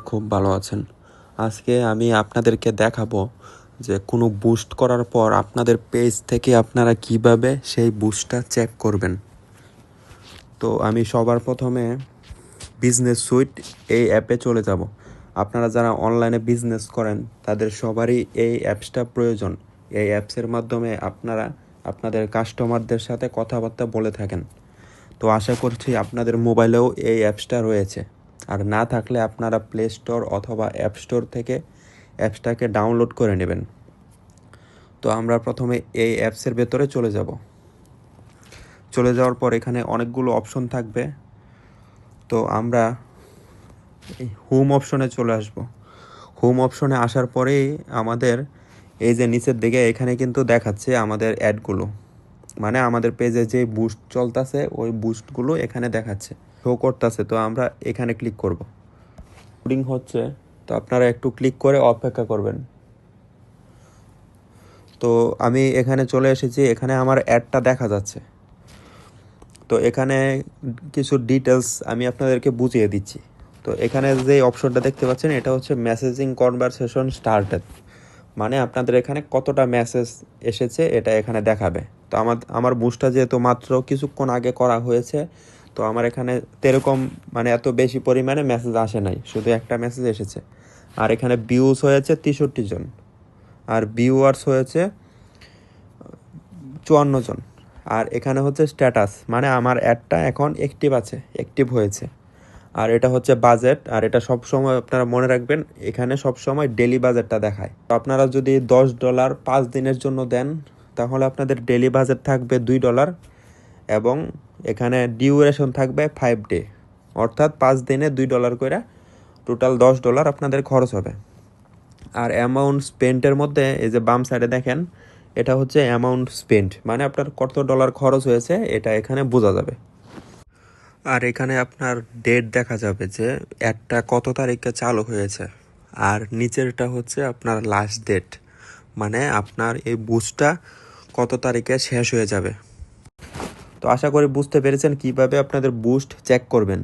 খুব ভালো আছেন। আজকে আমি আপনাদেরকে দেখাবো যে কোনো বুস্ট করার পর আপনাদের পেজ থেকে আপনারা কিভাবে সেই বুস্টটা চেক করবেন। তো আমি সবার প্রথমে বিজনেস সুইট এই অ্যাপে চলে যাব। আপনারা যারা অনলাইনে বিজনেস করেন তাদের সবারই এই অ্যাপসটা প্রয়োজন। এই অ্যাপসের মাধ্যমে আপনারা আপনাদের কাস্টমারদের সাথে কথাবার্তা বলে থাকেন। তো আশা করছি আপনাদের মোবাইলেও এই অ্যাপসটা রয়েছে, আর না থাকলে আপনারা প্লে স্টোর অথবা অ্যাপ স্টোর থেকে অ্যাপসটাকে ডাউনলোড করে নেবেন। তো আমরা প্রথমে এই অ্যাপসের ভেতরে চলে যাওয়ার পর এখানে অনেকগুলো অপশন থাকবে। তো আমরা এই হোম অপশনে চলে আসব। হোম অপশনে আসার পরেই আমাদের এই যে নিচের দিকে এখানে কিন্তু দেখাচ্ছে আমাদের অ্যাডগুলো, মানে আমাদের পেজে যে বুস্ট চলতেছে ওই বুস্টগুলো এখানে দেখাচ্ছে, শো করতেছে। তো আমরা এখানে ক্লিক করব। লোডিং হচ্ছে, তো আপনারা একটু ক্লিক করে অপেক্ষা করবেন। তো আমি এখানে চলে এসেছি, এখানে আমার অ্যাডটা দেখা যাচ্ছে। তো এখানে কিছু ডিটেলস আমি আপনাদেরকে বুঝিয়ে দিচ্ছি। তো এখানে যে অপশনটা দেখতে পাচ্ছেন এটা হচ্ছে মেসেজিং কনভারসেশন স্টার্টেড, মানে আপনাদের এখানে কতটা মেসেজ এসেছে এটা এখানে দেখাবে। তো আমার বুস্টটা যেহেতু মাত্র কিছুক্ষণ আগে করা হয়েছে, তো আমার এখানে তেরকম মানে এত বেশি পরিমাণে মেসেজ আসে নাই, শুধু একটা মেসেজ এসেছে। আর এখানে ভিউজ হয়েছে 63 জন, আর ভিউয়ার্স হয়েছে 54 জন। আর এখানে হচ্ছে স্ট্যাটাস, মানে আমার অ্যাডটা এখন অ্যাক্টিভ হয়েছে। আর এটা হচ্ছে বাজেট, আর এটা সব সময় আপনারা মনে রাখবেন এখানে সব সময় ডেলি বাজেটটা দেখায়। তো আপনারা যদি $10 5 দিনের জন্য দেন তাহলে আপনাদের ডেলি বাজেট থাকবে $2 এবং এখানে ডিউরেশন থাকবে 5 ডে, অর্থাৎ 5 দিনে $2 করে টোটাল $10 আপনাদের খরচ হবে। আর অ্যামাউন্ট স্পেন্টের মধ্যে এই যে বাম সাইডে দেখেন এটা হচ্ছে অ্যামাউন্ট স্পেন্ট, মানে আপনার কত ডলার খরচ হয়েছে এটা এখানে বোঝা যাবে। আর এখানে আপনার ডেট দেখা যাবে যে অ্যাডটা কত তারিখে চালু হয়েছে, আর নিচেরটা হচ্ছে আপনার লাস্ট ডেট, মানে আপনার এই বুস্টটা কত তারিখে শেষ হয়ে যাবে। তো আশা করি বুঝতে পেরেছেন কিভাবে আপনাদের বুস্ট চেক করবেন।